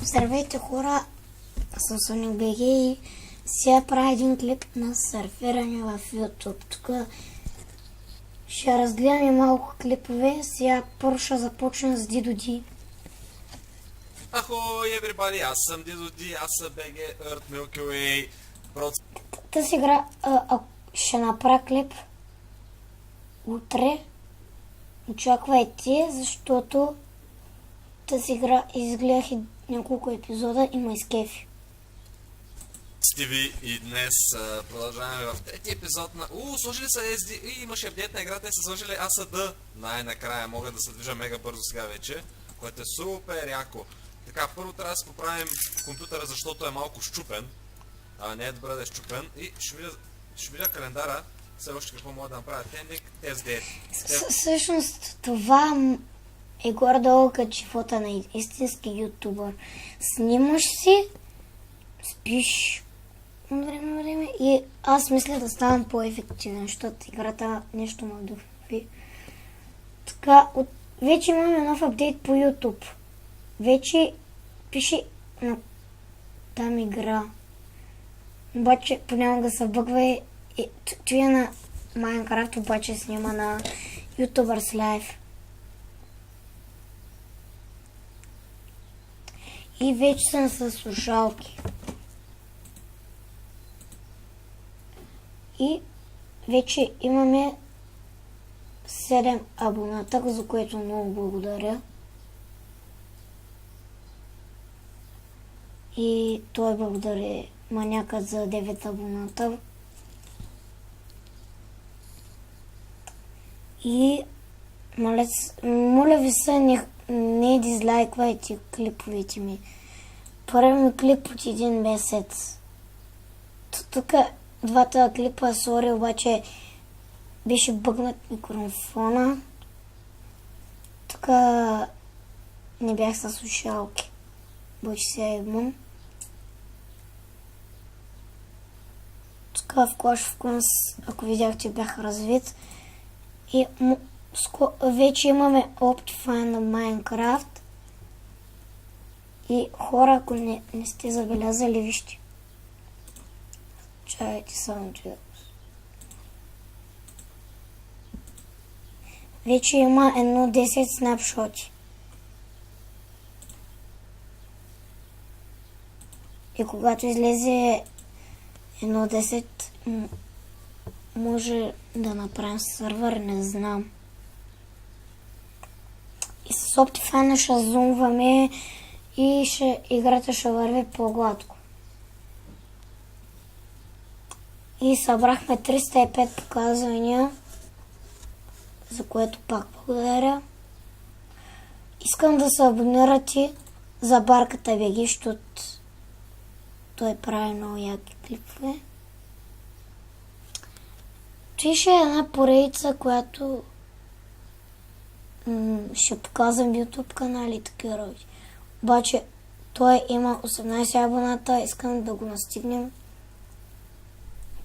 Здравейте хора, аз съм Соник БГ и сега правя един клип на сърфиране в YouTube. Тук ще разгледаме малко клипове. Сега първо ще започна с Дидо Ди. Ахой, everybody, аз съм Дидо Ди, аз съм БГ Earth Milky Way. Тази игра ще направя клип утре. Очаквайте, защото тази игра изгледах и няколко епизода и ме изкефи. Стиви и днес продължаваме в трети епизод на... сложили са SD и имаше апдейт на играта и са сложили ASD. Най-накрая могат да се движа мега бързо сега вече, което е супер яко. Така, първо трябва да си поправим компютъра, защото е малко щупен. Не е добре да е щупен. И ще видя календара, все още какво мога да направя. Тендик, TestDate. Всъщност това е горе-долу като живота на истински ютубър. Снимаш си, спиш от време на време и аз мисля да ставам по-ефективен, защото играта нещо ме вдъхнови. Така, вече имаме нов апдейт по YouTube. Вече пише на там игра. Обаче понякога се бъгва и чуя на Minecraft, обаче снима на YouTubers Live. И вече съм с слушалки. И вече имаме 7 абоната, за което много благодаря. И той благодари маняка за 9 абоната. И моля ви се, не дизлайквайте клиповете ми. Първи ми клип от един месец. Тук двата клипа, сори, обаче беше бъгнат микрофона. Тук не бях със слушалки. Бъде сега имам. Тук в Clash of Clans, ако видяхте, бях развит. И вече имаме Optifine на Minecraft. И хора, ако не сте забелязали, вижте. Чайте само че. Вече има едно 10 снапшоти. И когато излезе едно 10, може да направим сървър, не знам. И с Optifine ще зумваме и играта ще върви по-гладко. И събрахме 305 показвания, за което пак благодаря. Искам да се абонирате за Барката БГ, защото той прави много яки клипове. Ще е една поредица, която ще показвам YouTube канали и такива работи. Обаче той има 18 абоната, искам да го настигнем.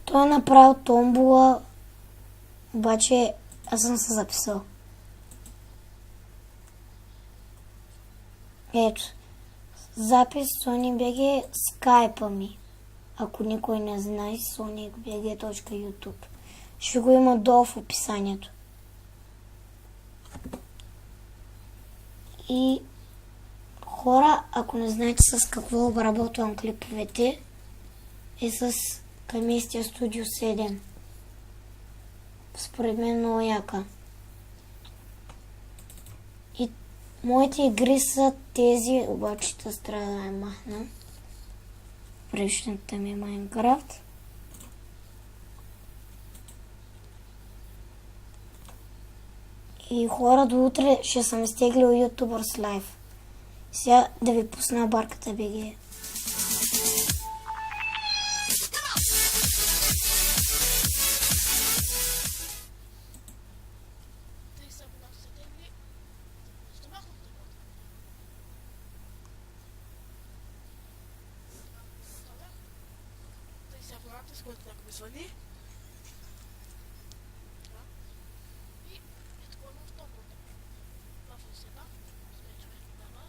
Той е направил томбола, обаче аз съм се записал. Ето, запис SonicBG, скайпа ми. Ако никой не знае, sonicbg.youtube. Ще го има долу в описанието. И хора, ако не знаете с какво обработвам клиповете, е с Camestia Studio 7. Според мен много яка. И моите игри са тези, обаче да трябва да я махна. Предишната ми е Minecraft. И хора, до утре ще съм изтеглил YouTubers Live. Сега да ви пусна Барката БГ. с който някой ми звъни. И такова в топлата. Това в сега. Вече дава.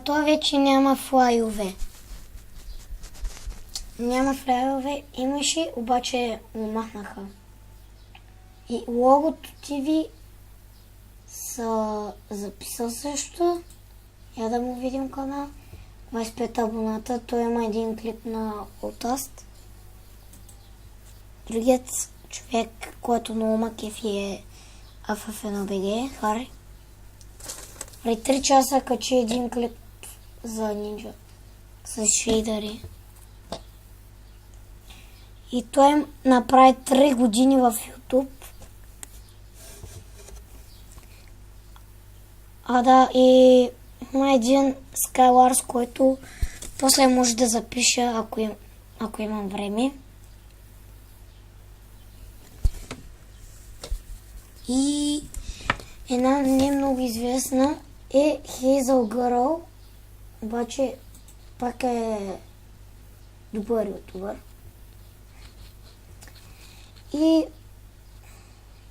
той вече няма флайове. Няма флайове, имаше, обаче го махнаха. И логото TV са записал също. Я да му видим канал. 25 абоната. Той има един клип на Олтаст. Другият човек, който много ма кефи е AFF1BG, Хари. При 3 часа качи един клип за нинджа с шейдъри. И той направи 3 години в YouTube. И има един Skywars, който после може да запиша, ако имам време. И една не много известна е Hazel Girl, обаче пак е добър ютубър. И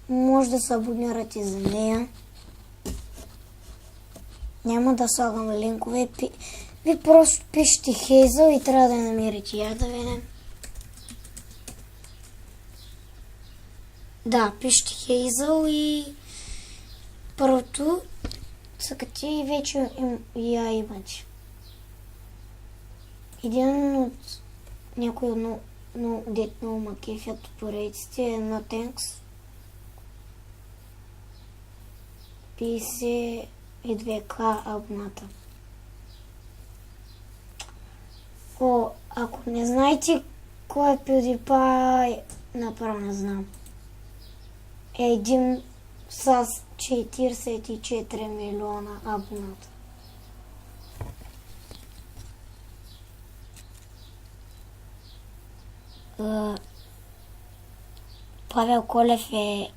може да се абонирате за нея. Няма да слагам линкове. Ви просто пишете Хейзъл и трябва да я намерите. Я да видим. Да, пишете Хейзъл и първото цъкате и вече я имате. Един от някой дет много ма кефят поредиците е на Thanks. 52к абоната. Ако не знаете кой е PewDiePie, направо не знам. Е един с 44 милиона абоната. Павел Колев е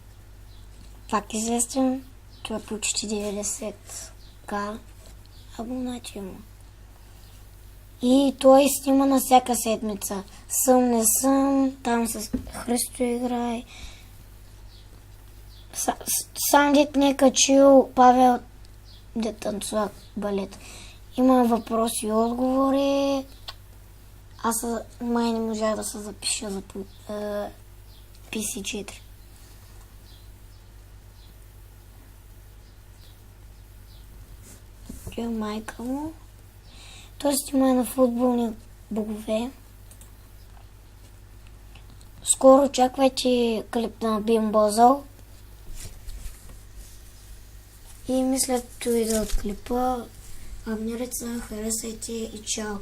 пак известен. Той е почти 90к абонати има. И той снима на всяка седмица. Съм, не съм, там с Христо играе. Сам дет не е качил Павел да танцува балет. Има въпроси и отговори. Аз май не можах да се запиша за PC4. Той е майка му. Той снима на футболни богове. Скоро очаквайте клип на Бимбозъл. И мисля, че да от клипа. Абонирайте се, харесайте и чао!